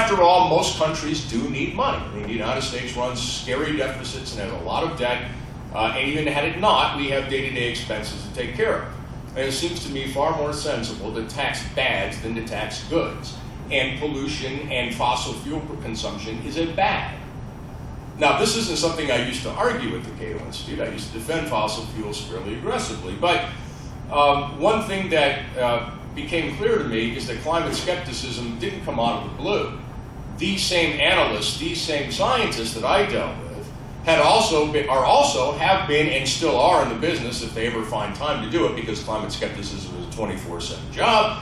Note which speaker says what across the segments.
Speaker 1: after all, most countries do need money. I mean, the United States runs scary deficits and has a lot of debt. And even had it not, we have day-to-day expenses to take care of. And it seems to me far more sensible to tax bads than to tax goods. And pollution and fossil fuel consumption is a bad. Now, this isn't something I used to argue with the Cato Institute. I used to defend fossil fuels fairly aggressively. But one thing that became clear to me is that climate skepticism didn't come out of the blue. These same analysts, these same scientists that I dealt with, have been and still are in the business, if they ever find time to do it, because climate skepticism is a 24/7 job,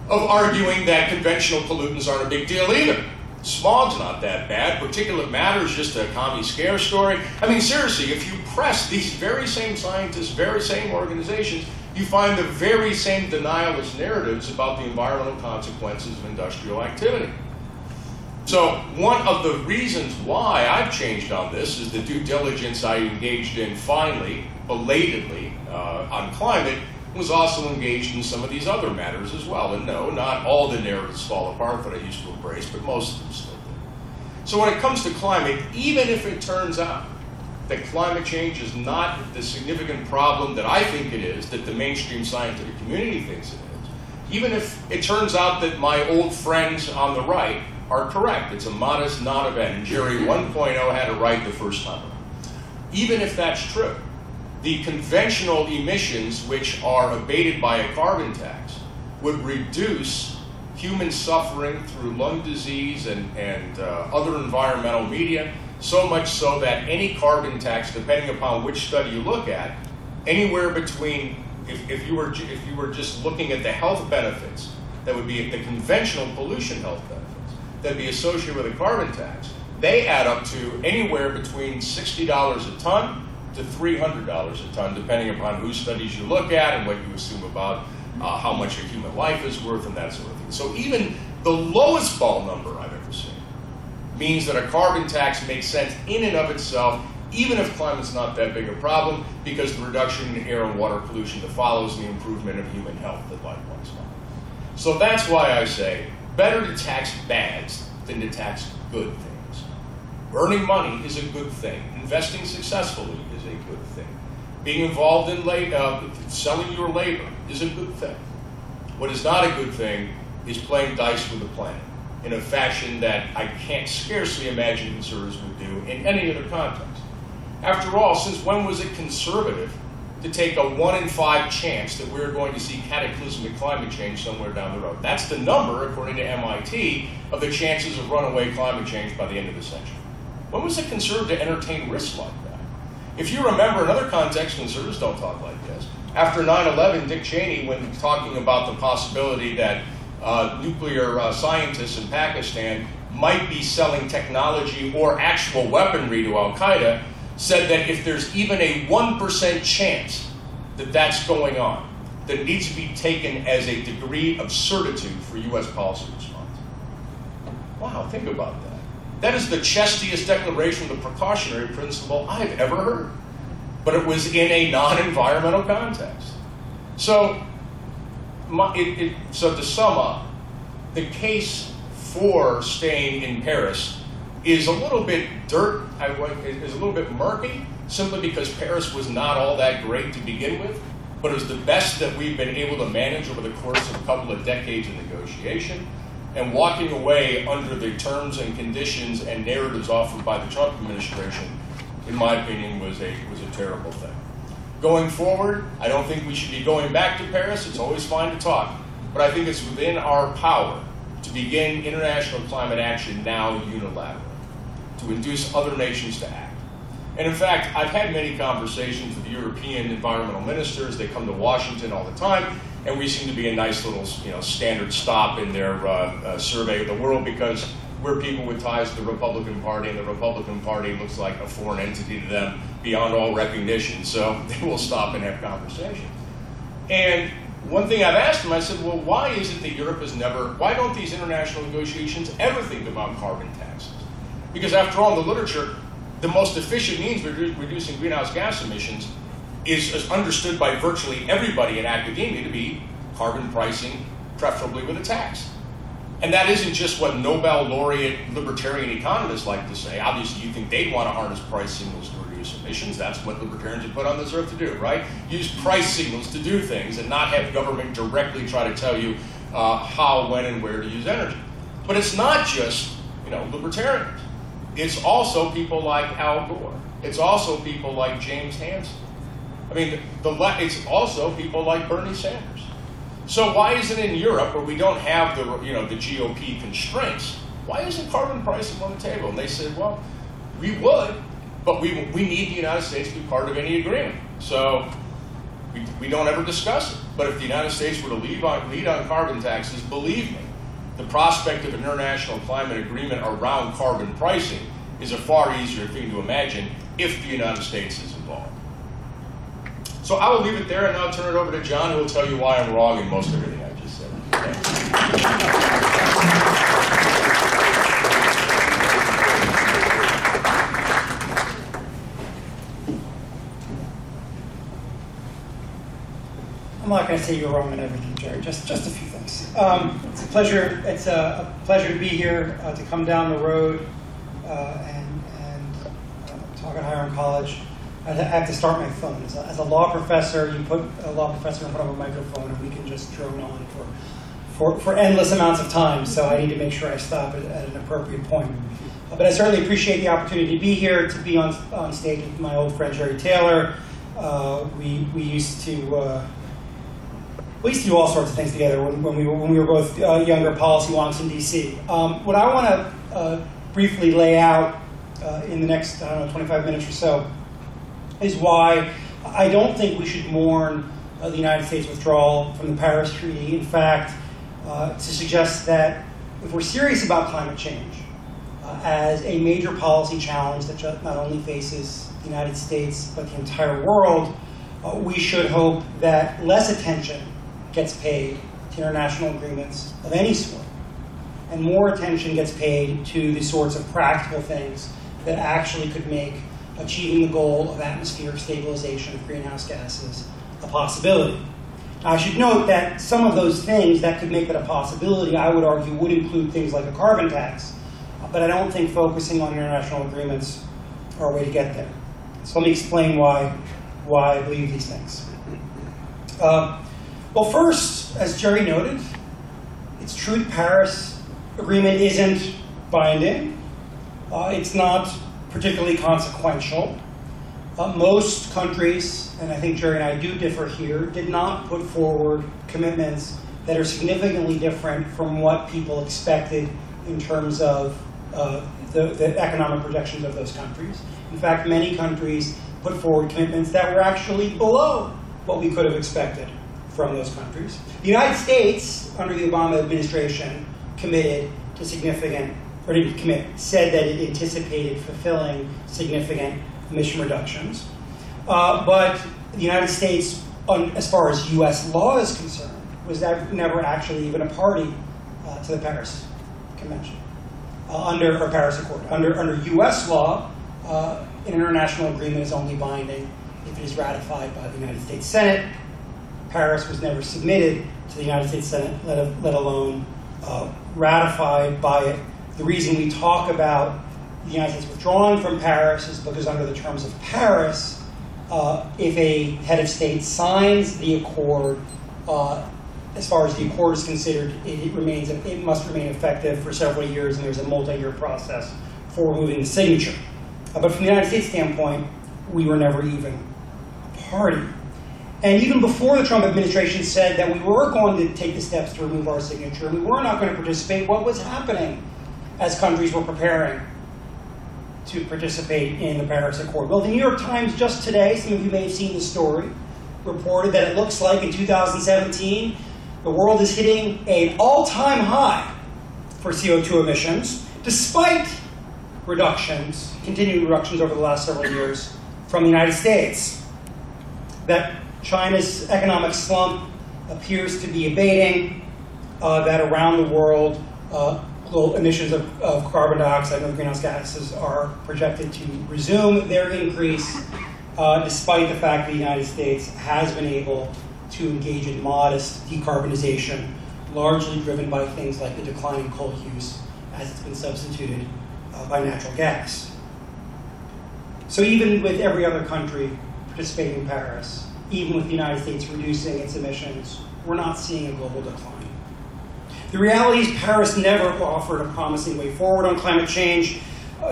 Speaker 1: of arguing that conventional pollutants aren't a big deal either. Smog's not that bad. Particulate matter is just a commie scare story. I mean, seriously, if you press these very same scientists, very same organizations, you find the very same denialist narratives about the environmental consequences of industrial activity. So one of the reasons why I've changed on this is the due diligence I engaged in finally, belatedly, on climate, was also engaged in some of these other matters as well. And no, not all the narratives fall apart that I used to embrace, but most of them still do. So when it comes to climate, even if it turns out that climate change is not the significant problem that I think it is, that the mainstream scientific community thinks it is, even if it turns out that my old friends on the right are correct, it's a modest non-event, and Jerry 1.0 had it right the first time around. Even if that's true, the conventional emissions, which are abated by a carbon tax, would reduce human suffering through lung disease and other environmental media, so much so that any carbon tax, depending upon which study you look at, anywhere between, if you were just looking at the health benefits, that would be the conventional pollution health benefits, that'd be associated with a carbon tax, they add up to anywhere between $60 a ton to $300 a ton, depending upon whose studies you look at and what you assume about how much a human life is worth and that sort of thing. So even the lowest ball number I've ever seen means that a carbon tax makes sense in and of itself, even if climate's not that big a problem, because the reduction in air and water pollution that follows the improvement of human health that likewise follows. So that's why I say, better to tax bads than to tax good things. Earning money is a good thing. Investing successfully is a good thing. Being involved in selling your labor is a good thing. What is not a good thing is playing dice with the planet in a fashion that I can't scarcely imagine conservatives would do in any other context. After all, since when was it conservative to take a 1 in 5 chance that we're going to see cataclysmic climate change somewhere down the road? That's the number, according to MIT, of the chances of runaway climate change by the end of the century. When was it conservative to entertain risks like that? If you remember, in other contexts, conservatives don't talk like this. After 9/11, Dick Cheney, when talking about the possibility that nuclear scientists in Pakistan might be selling technology or actual weaponry to Al-Qaeda, said that if there's even a 1% chance that that's going on, that needs to be taken as a degree of certitude for U.S. policy response. Wow, think about that. That is the chestiest declaration of the precautionary principle I've ever heard. But it was in a non-environmental context. So, so to sum up, the case for staying in Paris is a little bit is a little bit murky, simply because Paris was not all that great to begin with, but it was the best that we've been able to manage over the course of a couple of decades of negotiation. And walking away under the terms and conditions and narratives offered by the Trump administration, in my opinion, was a terrible thing. Going forward, I don't think we should be going back to Paris. It's always fine to talk. But I think it's within our power to begin international climate action now unilaterally, to induce other nations to act. And in fact, I've had many conversations with European environmental ministers. They come to Washington all the time, and we seem to be a nice little, standard stop in their survey of the world, because we're people with ties to the Republican Party, and the Republican Party looks like a foreign entity to them beyond all recognition. So they will stop and have conversations. And one thing I've asked them, I said, well, why is it that Europe has why don't these international negotiations ever think about carbon taxes? Because after all, in the literature, the most efficient means of reducing greenhouse gas emissions is understood by virtually everybody in academia to be carbon pricing, preferably with a tax. And that isn't just what Nobel laureate libertarian economists like to say. Obviously, you think they'd want to harness price signals to reduce emissions. That's what libertarians are put on this earth to do, right? Use price signals to do things and not have government directly try to tell you how, when, and where to use energy. But it's not just, libertarians. It's also people like Al Gore. It's also people like James Hansen. I mean, it's also people like Bernie Sanders. So why isn't in Europe, where we don't have the GOP constraints, why isn't carbon pricing on the table? And they said, well, we would, but we need the United States to be part of any agreement. So we don't ever discuss it. But if the United States were to lead on carbon taxes, believe me, the prospect of an international climate agreement around carbon pricing is a far easier thing to imagine if the United States is involved. So I will leave it there, and I'll turn it over to John, who will tell you why I'm wrong in most everything I just said.
Speaker 2: I'm not going to say you're wrong in everything, Jerry. Just a few things. It's a pleasure. It's a pleasure to be here, to come down the road and talk at Hiram College. I have to start my phone. As a law professor, you put a law professor in front of a microphone, and we can just drone on for endless amounts of time. So I need to make sure I stop at an appropriate point. But I certainly appreciate the opportunity to be here, to be on stage with my old friend Jerry Taylor. We used to do all sorts of things together when we were both younger policy wonks in D.C. What I want to briefly lay out in the next 25 minutes or so is why I don't think we should mourn the United States withdrawal from the Paris Treaty. In fact, to suggest that if we're serious about climate change as a major policy challenge that not only faces the United States but the entire world, we should hope that less attention gets paid to international agreements of any sort, and more attention gets paid to the sorts of practical things that actually could make achieving the goal of atmospheric stabilization of greenhouse gases a possibility. Now, I should note that some of those things that could make it a possibility, I would argue, would include things like a carbon tax, but I don't think focusing on international agreements are a way to get there. So let me explain why I believe these things. Well, first, as Jerry noted, it's true the Paris Agreement isn't binding. It's not particularly consequential. Most countries, and I think Jerry and I do differ here, did not put forward commitments that are significantly different from what people expected in terms of the economic projections of those countries. In fact, many countries put forward commitments that were actually below what we could have expected from those countries. The United States, under the Obama administration, committed to significant, or didn't commit, said that it anticipated fulfilling significant emission reductions. But the United States, as far as U.S. law is concerned, was never actually even a party to the Paris Convention, or Paris Accord. Under U.S. law, an international agreement is only binding if it is ratified by the United States Senate. Paris was never submitted to the United States Senate, let alone ratified by it. The reason we talk about the United States withdrawing from Paris is because under the terms of Paris, if a head of state signs the accord, as far as the accord is considered, it must remain effective for several years, and there's a multi-year process for removing the signature. But from the United States standpoint, we were never even a party. And even before the Trump administration said that we were going to take the steps to remove our signature, and we were not going to participate, what was happening as countries were preparing to participate in the Paris Accord? Well, the New York Times just today, some of you may have seen the story, reported that it looks like in 2017, the world is hitting an all-time high for CO2 emissions, despite reductions, continued reductions over the last several years from the United States. That China's economic slump appears to be abating, that around the world, emissions of carbon dioxide and greenhouse gases are projected to resume their increase, despite the fact that the United States has been able to engage in modest decarbonization largely driven by things like the decline in coal use as it's been substituted by natural gas. So even with every other country participating in Paris, even with the United States reducing its emissions, we're not seeing a global decline. The reality is Paris never offered a promising way forward on climate change,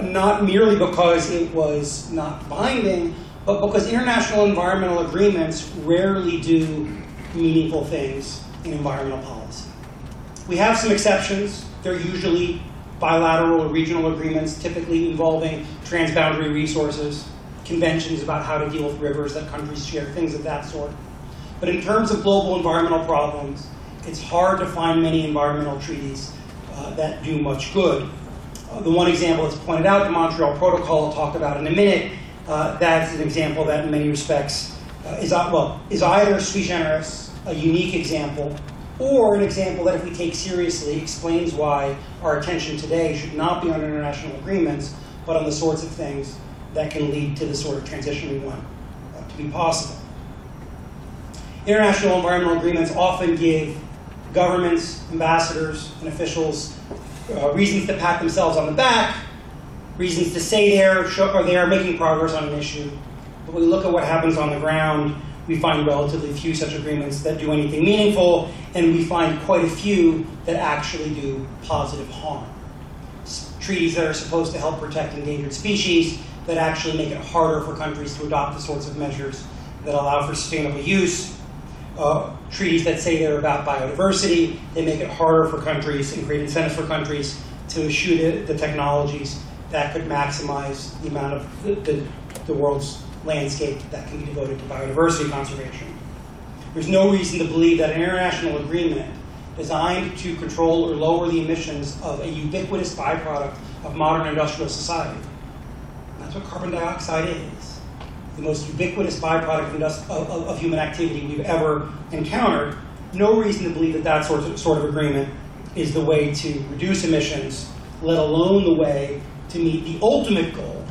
Speaker 2: not merely because it was not binding, but because international environmental agreements rarely do meaningful things in environmental policy. We have some exceptions. They're usually bilateral or regional agreements, typically involving transboundary resources, conventions about how to deal with rivers that countries share, things of that sort. But in terms of global environmental problems, it's hard to find many environmental treaties that do much good. The one example that's pointed out, the Montreal Protocol, I'll talk about in a minute, that's an example that in many respects is either sui generis, a unique example, or an example that if we take seriously explains why our attention today should not be on international agreements, but on the sorts of things that can lead to the sort of transition we want to be possible. International environmental agreements often give governments, ambassadors, and officials reasons to pat themselves on the back, reasons to say they are making progress on an issue. But when we look at what happens on the ground, we find relatively few such agreements that do anything meaningful, and we find quite a few that actually do positive harm. Treaties that are supposed to help protect endangered species that actually make it harder for countries to adopt the sorts of measures that allow for sustainable use. Treaties that say they're about biodiversity, they make it harder for countries and create incentives for countries to eschew the technologies that could maximize the amount of the world's landscape that can be devoted to biodiversity conservation. There's no reason to believe that an international agreement designed to control or lower the emissions of a ubiquitous byproduct of modern industrial society. And that's what carbon dioxide is. The most ubiquitous byproduct of human activity we've ever encountered. No reason to believe that that sort of agreement is the way to reduce emissions, let alone the way to meet the ultimate goal,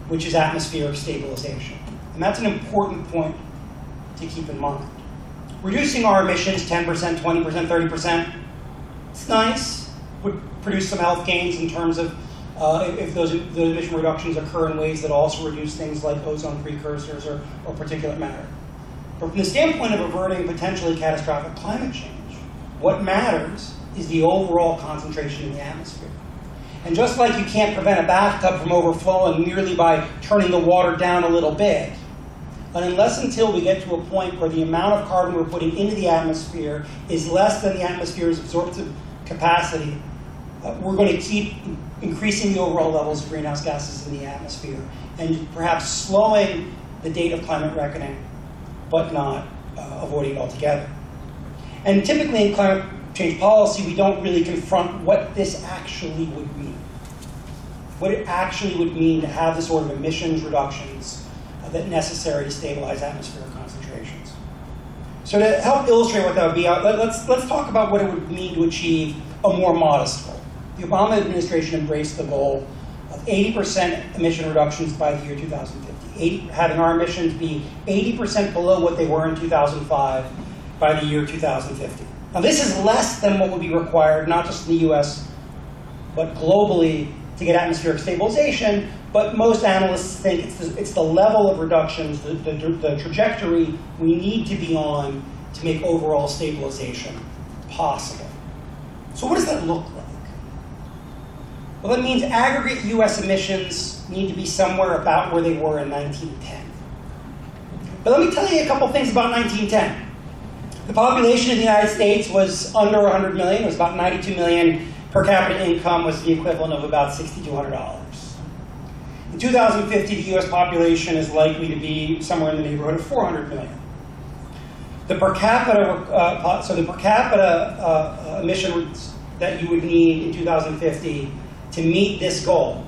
Speaker 2: which is atmospheric stabilization. And that's an important point to keep in mind. Reducing our emissions 10%, 20%, 30%, it's nice, would produce some health gains in terms of if those emission reductions occur in ways that also reduce things like ozone precursors or particulate matter. But from the standpoint of averting potentially catastrophic climate change, what matters is the overall concentration in the atmosphere. And just like you can't prevent a bathtub from overflowing merely by turning the water down a little bit, but unless until we get to a point where the amount of carbon we're putting into the atmosphere is less than the atmosphere's absorptive capacity, we're going to keep increasing the overall levels of greenhouse gases in the atmosphere and perhaps slowing the date of climate reckoning, but not avoiding it altogether. And typically in climate change policy, we don't really confront what this actually would mean. What it actually would mean to have the sort of emissions reductions that necessary to stabilize atmospheric concentrations. So to help illustrate what that would be, let's talk about what it would mean to achieve a more modest goal. The Obama administration embraced the goal of 80% emission reductions by the year 2050, having our emissions be 80% below what they were in 2005 by the year 2050. Now this is less than what would be required, not just in the US, but globally to get atmospheric stabilization, but most analysts think it's the level of reductions, the trajectory we need to be on to make overall stabilization possible. So what does that look like? Well, that means aggregate US emissions need to be somewhere about where they were in 1910. But let me tell you a couple things about 1910. The population of the United States was under 100 million. It was about 92 million. Per capita income was the equivalent of about $6,200. In 2050, the US population is likely to be somewhere in the neighborhood of 400 million. The per capita, emissions that you would need in 2050 to meet this goal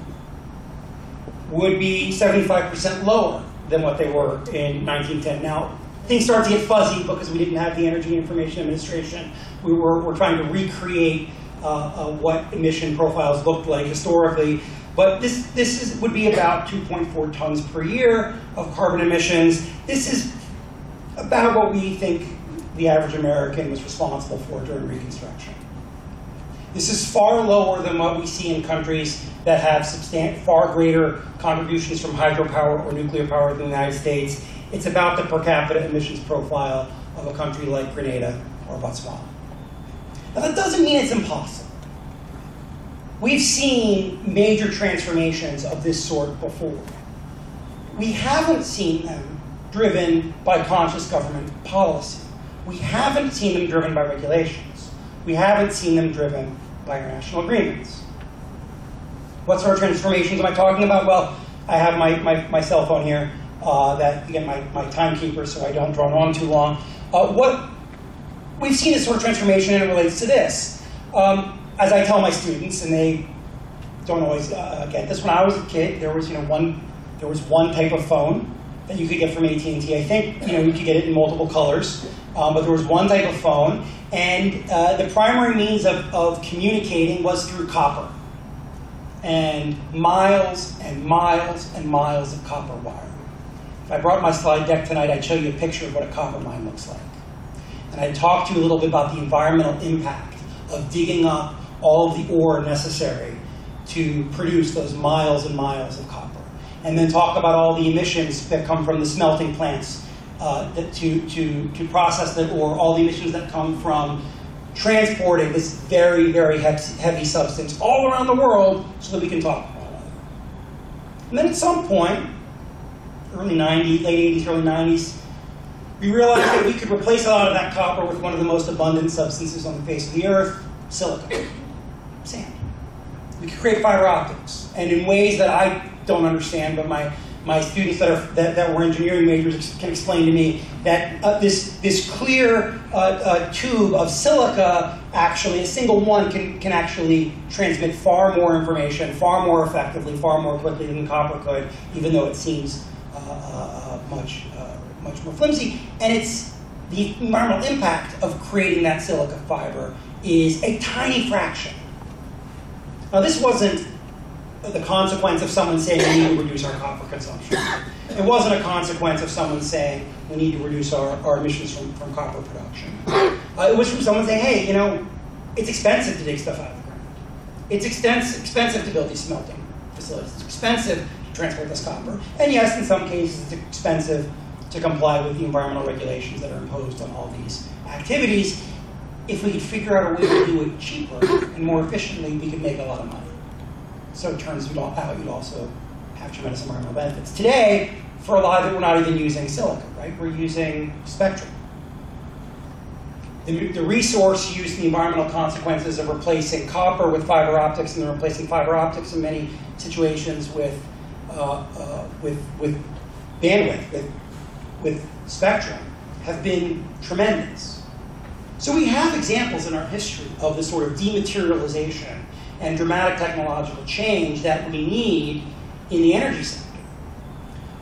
Speaker 2: would be 75% lower than what they were in 1910. Now, things start to get fuzzy because we didn't have the Energy Information Administration. We're trying to recreate what emission profiles looked like historically. But this would be about 2.4 tons per year of carbon emissions. This is about what we think the average American was responsible for during Reconstruction. This is far lower than what we see in countries that have far greater contributions from hydropower or nuclear power than the United States. It's about the per capita emissions profile of a country like Grenada or Botswana. Now that doesn't mean it's impossible. We've seen major transformations of this sort before. We haven't seen them driven by conscious government policy. We haven't seen them driven by regulations. We haven't seen them driven by international agreements. What sort of transformations am I talking about? Well, I have my cell phone here, that, again, my timekeeper, so I don't drone on too long. What we've seen this sort of transformation, and it relates to this. As I tell my students, and they don't always get this, when I was a kid, there was one type of phone that you could get from AT&T. I think you could get it in multiple colors, but there was one type of phone, and the primary means of communicating was through copper, and miles and miles and miles of copper wire. If I brought my slide deck tonight, I'd show you a picture of what a copper mine looks like, and I'd talk to you a little bit about the environmental impact of digging up all of the ore necessary to produce those miles and miles of copper, and then talk about all the emissions that come from the smelting plants to process the ore, all the emissions that come from transporting this very, very heavy substance all around the world so that we can talk about it. And then at some point, early 90s, late 80s, early 90s, we realized that we could replace a lot of that copper with one of the most abundant substances on the face of the earth, silica, sand. We could create fiber optics, and in ways that I don't understand, but my students that were engineering majors can explain to me that this clear tube of silica, actually, a single one can actually transmit far more information, far more effectively, far more quickly than copper could, even though it seems much more flimsy. And it's the environmental impact of creating that silica fiber is a tiny fraction. Now, this wasn't the consequence of someone saying we need to reduce our copper consumption. It wasn't a consequence of someone saying we need to reduce our emissions from copper production. It was from someone saying, hey, it's expensive to dig stuff out of the ground. It's expensive to build these smelting facilities. It's expensive to transport this copper. And yes, in some cases, it's expensive to comply with the environmental regulations that are imposed on all these activities. If we could figure out a way to do it cheaper and more efficiently, we could make a lot of money. So it turns out you'd also have tremendous environmental benefits. Today, for a lot of it, we're not even using silica, right? We're using spectrum. The resource used, the environmental consequences of replacing copper with fiber optics, and then replacing fiber optics in many situations with bandwidth, with spectrum, have been tremendous. So we have examples in our history of this sort of dematerialization and dramatic technological change that we need in the energy sector.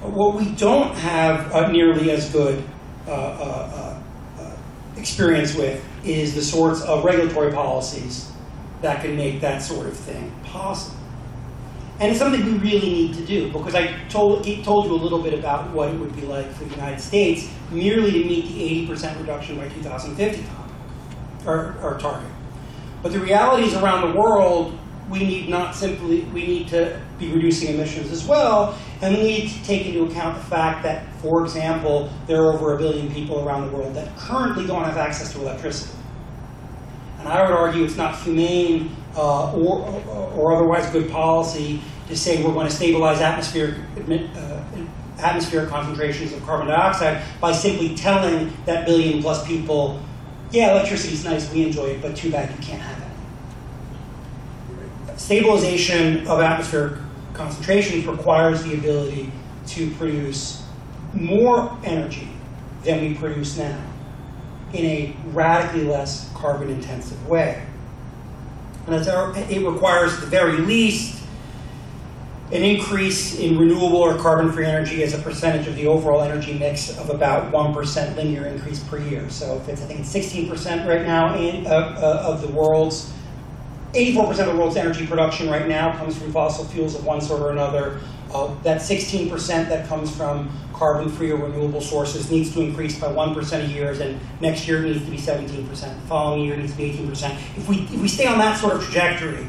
Speaker 2: What we don't have nearly as good experience with is the sorts of regulatory policies that can make that sort of thing possible. And it's something we really need to do, because I told you a little bit about what it would be like for the United States merely to meet the 80% reduction by 2050 our target. But the reality is, around the world, we need to be reducing emissions as well, and we need to take into account the fact that, for example, there are over 1 billion people around the world that currently don't have access to electricity. And I would argue it's not humane or otherwise good policy to say we're going to stabilize atmospheric concentrations of carbon dioxide by simply telling that 1 billion plus people, yeah, electricity's nice, we enjoy it, but too bad you can't have it. Stabilization of atmospheric concentrations requires the ability to produce more energy than we produce now in a radically less carbon-intensive way. And it requires, at the very least, an increase in renewable or carbon-free energy as a percentage of the overall energy mix of about 1% linear increase per year. So if it's, I think it's 16% right now of the world's 84% of the world's energy production right now comes from fossil fuels of one sort or another. That 16% that comes from carbon-free or renewable sources needs to increase by 1% a year, and next year it needs to be 17%. The following year it needs to be 18%. If we stay on that sort of trajectory,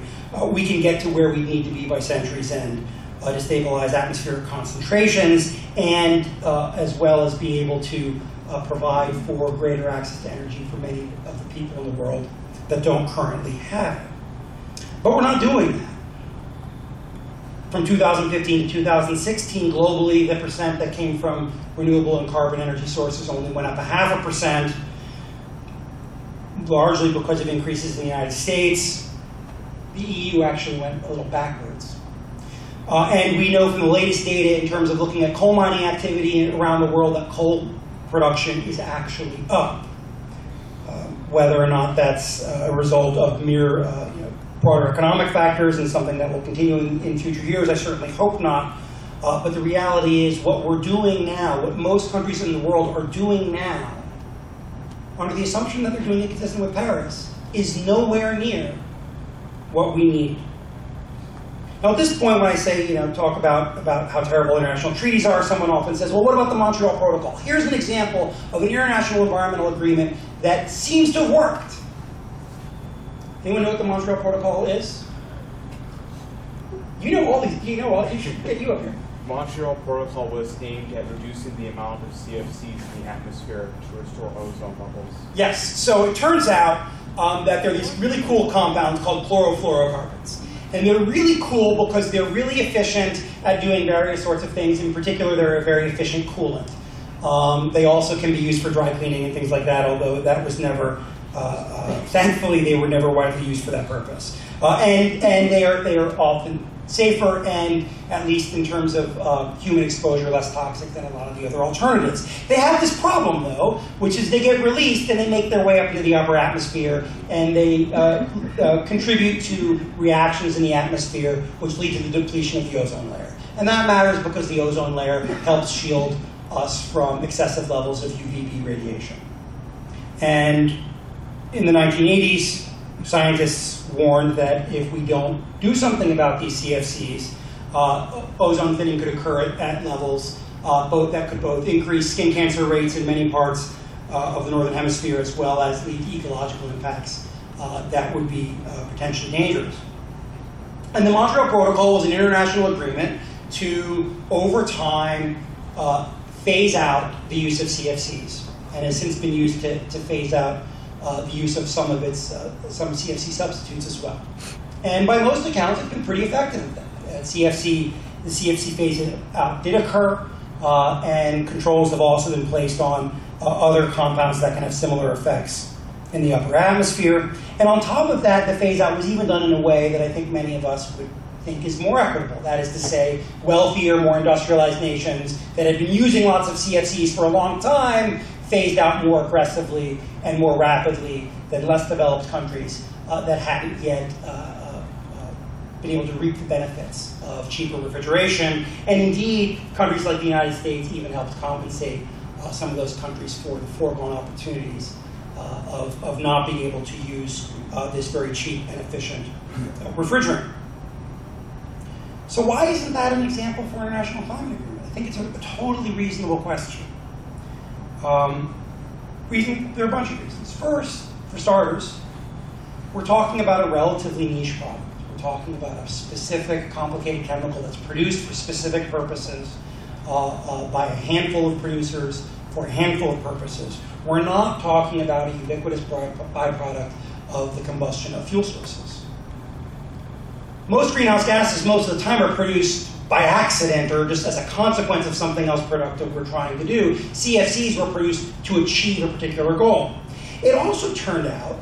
Speaker 2: we can get to where we need to be by century's end to stabilize atmospheric concentrations, and as well as be able to provide for greater access to energy for many of the people in the world that don't currently have it. But we're not doing that. From 2015 to 2016, globally, the percent that came from renewable and carbon energy sources only went up 0.5%, largely because of increases in the United States. The EU actually went a little backwards. And we know from the latest data in terms of looking at coal mining activity around the world that coal production is actually up. Whether or not that's a result of mere broader economic factors and something that will continue in future years, I certainly hope not. But the reality is what we're doing now, what most countries in the world are doing now, under the assumption that they're doing it consistent with Paris, is nowhere near what we need. Now at this point when I say, talk about how terrible international treaties are, someone often says, well, what about the Montreal Protocol? Here's an example of an international environmental agreement that seems to have worked. Anyone know what the Montreal Protocol is? You know all these, you should get you up here.
Speaker 3: Montreal Protocol was aimed at reducing the amount of CFCs in the atmosphere to restore ozone levels.
Speaker 2: Yes, so it turns out that there are these really cool compounds called chlorofluorocarbons. And they're really cool because they're really efficient at doing various sorts of things. In particular, they're a very efficient coolant. They also can be used for dry cleaning and things like that, although that was never, thankfully, they were never widely used for that purpose. And they are often safer and, at least in terms of human exposure, less toxic than a lot of the other alternatives. They have this problem, though, which is they get released and they make their way up into the upper atmosphere, and they contribute to reactions in the atmosphere which lead to the depletion of the ozone layer. And that matters because the ozone layer helps shield us from excessive levels of UVB radiation. And in the 1980s, scientists warned that if we don't do something about these CFCs, ozone thinning could occur at levels that could both increase skin cancer rates in many parts of the northern hemisphere, as well as lead to ecological impacts that would be potentially dangerous. And the Montreal Protocol was an international agreement to, over time, phase out the use of CFCs, and has since been used to phase out the use of some CFC substitutes as well. And by most accounts, it's been pretty effective. The CFC phase out did occur, and controls have also been placed on other compounds that can have similar effects in the upper atmosphere. And on top of that, the phase out was even done in a way that I think many of us would think is more equitable. That is to say, wealthier, more industrialized nations that had been using lots of CFCs for a long time phased out more aggressively and more rapidly than less developed countries that hadn't yet been able to reap the benefits of cheaper refrigeration. And indeed, countries like the United States even helped compensate some of those countries for the foregone opportunities of not being able to use this very cheap and efficient refrigerant. So why isn't that an example for an international climate agreement? I think it's a totally reasonable question. There are a bunch of reasons. First, for starters, we're talking about a relatively niche product. We're talking about a specific, complicated chemical that's produced for specific purposes by a handful of producers for a handful of purposes. We're not talking about a ubiquitous byproduct of the combustion of fuel sources. Most greenhouse gases, most of the time, are produced by accident or just as a consequence of something else productive we're trying to do. CFCs were produced to achieve a particular goal. It also turned out,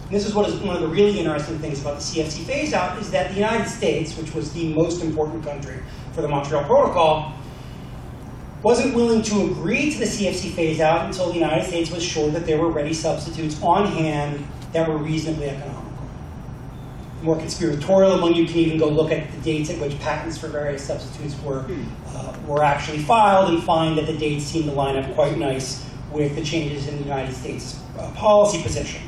Speaker 2: and this is what is one of the really interesting things about the CFC phase-out, is that the United States, which was the most important country for the Montreal Protocol, wasn't willing to agree to the CFC phase-out until the United States was sure that there were ready substitutes on hand that were reasonably economical. More conspiratorial among you can even go look at the dates at which patents for various substitutes were actually filed and find that the dates seem to line up quite nice with the changes in the United States policy position.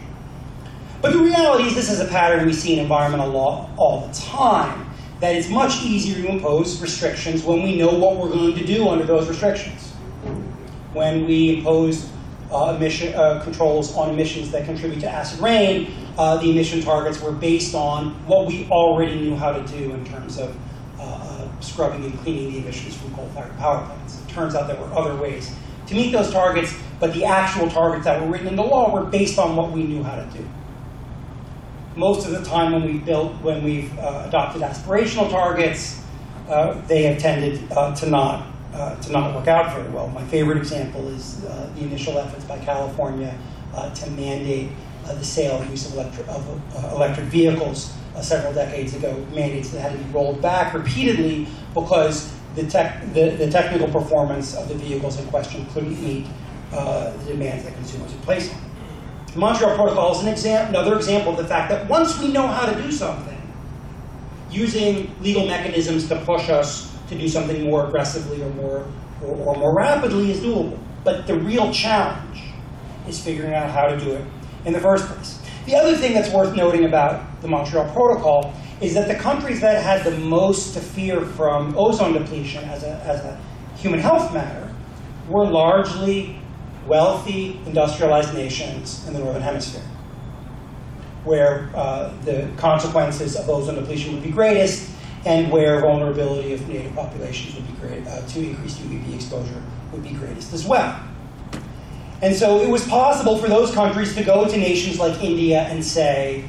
Speaker 2: But the reality is this is a pattern we see in environmental law all the time, that it's much easier to impose restrictions when we know what we're going to do under those restrictions. When we impose controls on emissions that contribute to acid rain, the emission targets were based on what we already knew how to do in terms of scrubbing and cleaning the emissions from coal-fired power plants. It turns out there were other ways to meet those targets, but the actual targets that were written in the law were based on what we knew how to do. Most of the time when we've adopted aspirational targets, they have tended to not work out very well. My favorite example is the initial efforts by California to mandate the sale and use of electric vehicles several decades ago, mandates that had to be rolled back repeatedly because the technical performance of the vehicles in question couldn't meet the demands that consumers had placed on them. The Montreal Protocol is another example of the fact that once we know how to do something, using legal mechanisms to push us to do something more aggressively or more rapidly is doable. But the real challenge is figuring out how to do it in the first place. The other thing that's worth noting about the Montreal Protocol is that the countries that had the most to fear from ozone depletion as a human health matter were largely wealthy, industrialized nations in the Northern Hemisphere, where the consequences of ozone depletion would be greatest and where vulnerability of native populations would be great to increased UVB exposure would be greatest as well. And so it was possible for those countries to go to nations like India and say,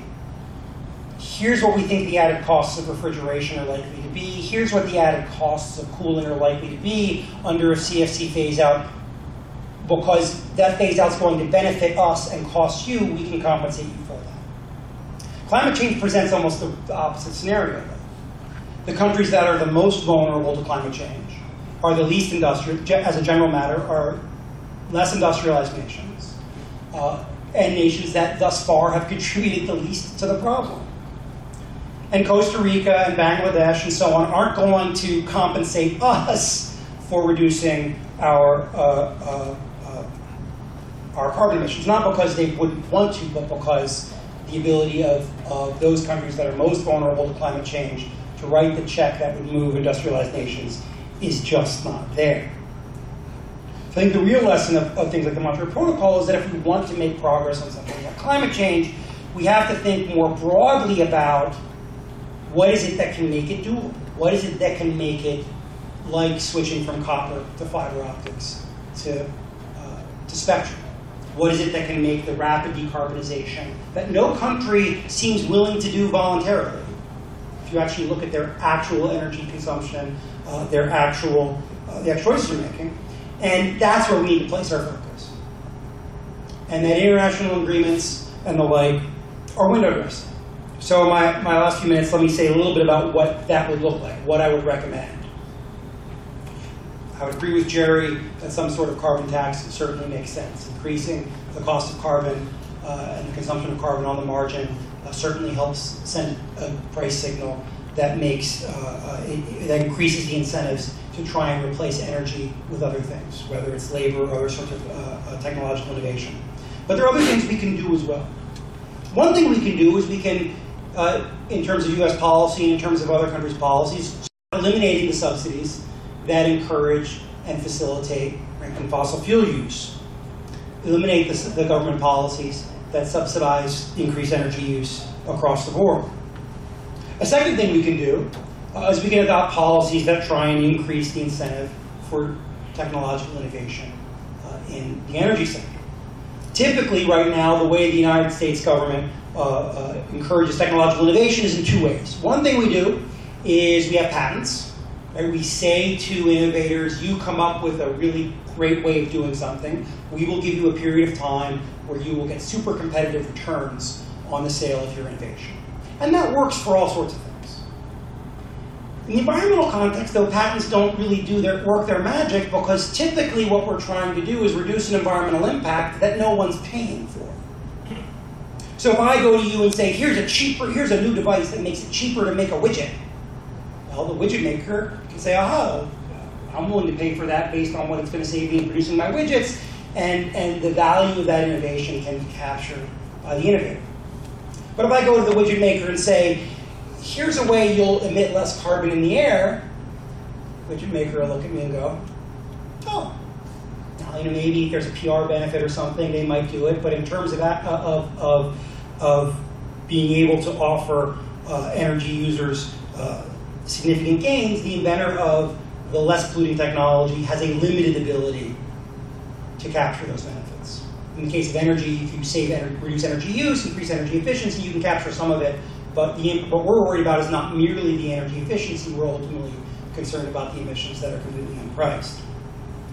Speaker 2: here's what we think the added costs of refrigeration are likely to be, here's what the added costs of cooling are likely to be under a CFC phase-out, because that phase-out is going to benefit us and cost you, we can compensate you for that. Climate change presents almost the opposite scenario, though. The countries that are the most vulnerable to climate change are the least industrial, as a general matter, are less industrialized nations, and nations that thus far have contributed the least to the problem. And Costa Rica and Bangladesh and so on aren't going to compensate us for reducing our carbon emissions, not because they wouldn't want to, but because the ability of those countries that are most vulnerable to climate change to write the check that would move industrialized nations is just not there. So I think the real lesson of things like the Montreal Protocol is that if we want to make progress on something like climate change, we have to think more broadly about what is it that can make it doable? What is it that can make it like switching from copper to fiber optics to spectrum? What is it that can make the rapid decarbonization that no country seems willing to do voluntarily? If you actually look at their actual energy consumption, the actual choices they're making, and that's where we need to place our focus. And that international agreements and the like are window dressing. So my last few minutes, let me say a little bit about what that would look like, what I would recommend. I would agree with Jerry that some sort of carbon tax certainly makes sense. Increasing the cost of carbon and the consumption of carbon on the margin certainly helps send a price signal that makes that increases the incentives to try and replace energy with other things, whether it's labor or other sorts of technological innovation. But there are other things we can do as well. One thing we can do is we can, in terms of US policy and in terms of other countries' policies, start eliminating the subsidies that encourage and facilitate rampant fossil fuel use. Eliminate the government policies that subsidize increased energy use across the board. A second thing we can do is we can adopt policies that try and increase the incentive for technological innovation in the energy sector. Typically, right now, the way the United States government encourages technological innovation is in two ways. One thing we do is we have patents. Right? We say to innovators, you come up with a really great way of doing something. We will give you a period of time where you will get super competitive returns on the sale of your innovation. And that works for all sorts of things. In the environmental context, though, patents don't really work their magic, because typically what we're trying to do is reduce an environmental impact that no one's paying for. So if I go to you and say, here's a new device that makes it cheaper to make a widget, well, the widget maker can say, aha, I'm willing to pay for that based on what it's going to save me in producing my widgets, and the value of that innovation can be captured by the innovator. But if I go to the widget maker and say, here's a way you'll emit less carbon in the air, widget maker will look at me and go, oh. Now, maybe if there's a PR benefit or something, they might do it. But in terms of being able to offer energy users significant gains, the inventor of the less polluting technology has a limited ability to capture those benefits. In the case of energy, if you reduce energy use, increase energy efficiency, you can capture some of it. But what we're worried about is not merely the energy efficiency. We're ultimately concerned about the emissions that are completely unpriced.